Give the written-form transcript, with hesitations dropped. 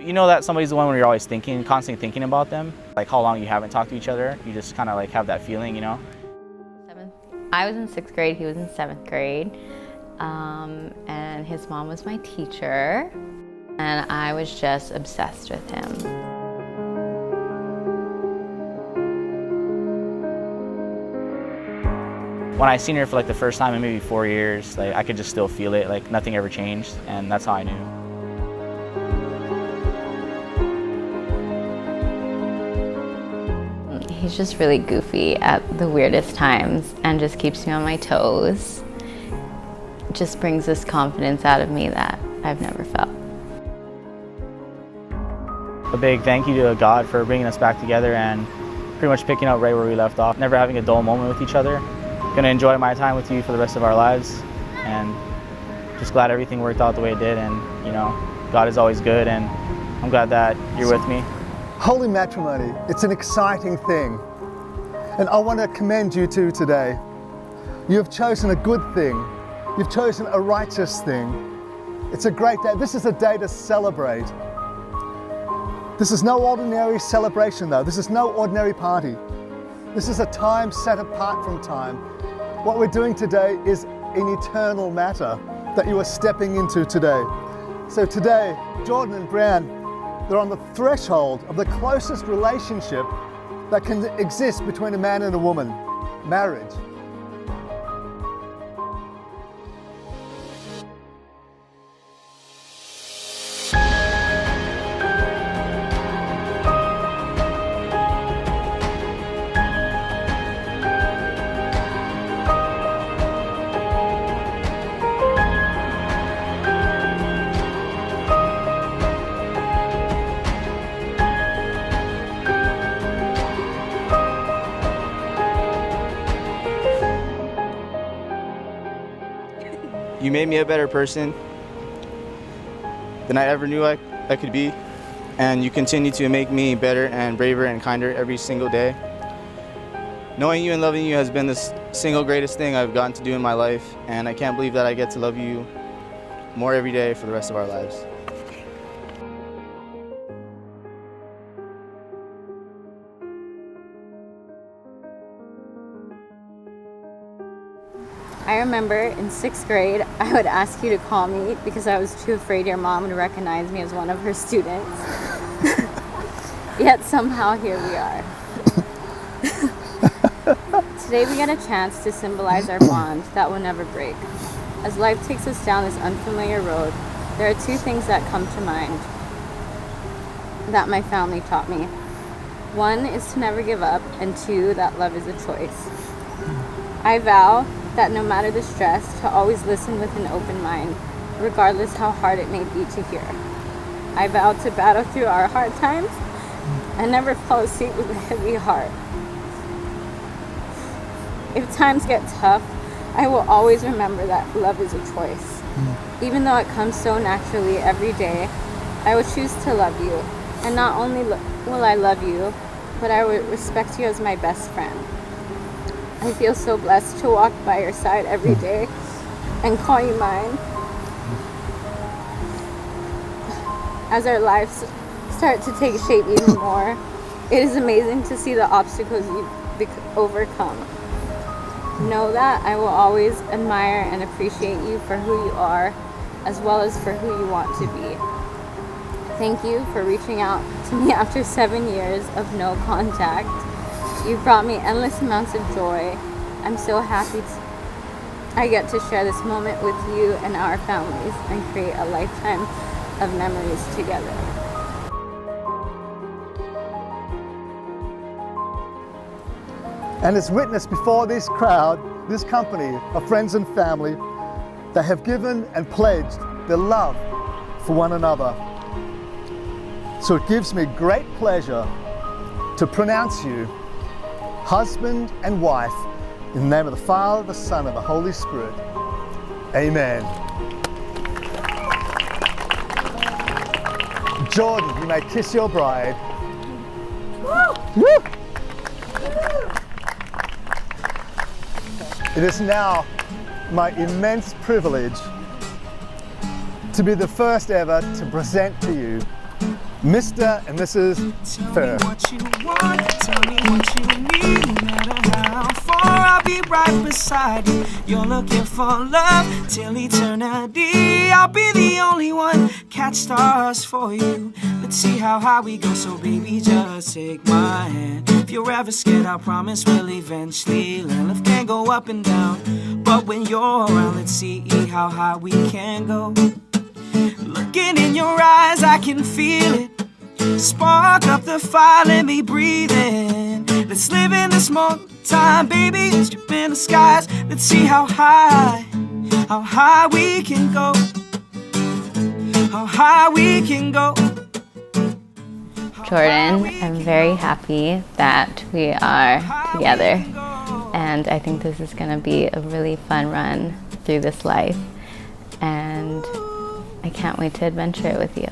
You know that somebody's the one when you're always thinking, constantly thinking about them, like how long you haven't talked to each other. You just kind of like have that feeling, you know? I was in 6th grade, he was in 7th grade, and his mom was my teacher, and I was just obsessed with him. When I seen her for like the first time in maybe 4 years, like I could just still feel it, like nothing ever changed, and that's how I knew. He's just really goofy at the weirdest times and just keeps me on my toes. Just brings this confidence out of me that I've never felt. A big thank you to God for bringing us back together and pretty much picking up right where we left off, never having a dull moment with each other. Gonna enjoy my time with you for the rest of our lives, and just glad everything worked out the way it did, and you know, God is always good, and I'm glad that you're with me. Holy matrimony, it's an exciting thing, and I want to commend you two today. You have chosen a good thing. You've chosen a righteous thing. It's a great day. This is a day to celebrate. This is no ordinary celebration though. This is no ordinary party. This is a time set apart from time. What we're doing today is an eternal matter that you are stepping into today. So today, Jordan and Brianne, they're on the threshold of the closest relationship that can exist between a man and a woman, marriage. You made me a better person than I ever knew I could be, and you continue to make me better and braver and kinder every single day. Knowing you and loving you has been the single greatest thing I've gotten to do in my life, and I can't believe that I get to love you more every day for the rest of our lives. I remember in 6th grade, I would ask you to call me because I was too afraid your mom would recognize me as one of her students. Yet somehow here we are. Today we get a chance to symbolize our bond that will never break. As life takes us down this unfamiliar road, there are two things that come to mind that my family taught me. One is to never give up, and two, that love is a choice. I vow that no matter the stress, to always listen with an open mind, regardless how hard it may be to hear. I vow to battle through our hard times and never fall asleep with a heavy heart. If times get tough, I will always remember that love is a choice. Even though it comes so naturally every day, I will choose to love you. And not only will I love you, but I will respect you as my best friend. I feel so blessed to walk by your side every day and call you mine. As our lives start to take shape even more, it is amazing to see the obstacles you've overcome. Know that I will always admire and appreciate you for who you are, as well as for who you want to be. Thank you for reaching out to me after 7 years of no contact. You've brought me endless amounts of joy. I'm so happy I get to share this moment with you and our families and create a lifetime of memories together. And as witnessed before this crowd, this company of friends and family that have given and pledged their love for one another. So it gives me great pleasure to pronounce you husband and wife in the name of the Father, the Son, and the Holy Spirit. Amen. Jordan, you may kiss your bride. Woo! It is now my immense privilege to be the first ever to present to you Mr. and Mrs. Fur. Tell me what you want, tell me what you need. No matter how far, I'll be right beside you. You're looking for love till eternity. I'll be the only one, catch stars for you. Let's see how high we go, so baby, just take my hand. If you're ever scared, I promise we'll eventually land. Life can go up and down, but when you're around, let's see how high we can go. Looking in your eyes, I can feel it. Spark up the fire, let me breathe in. Let's live in this moment time, baby. Strip in the skies, let's see how high we can go. How high we can go. Jordan, I'm very happy that we are together, and I think this is going to be a really fun run through this life, and I can't wait to adventure it with you.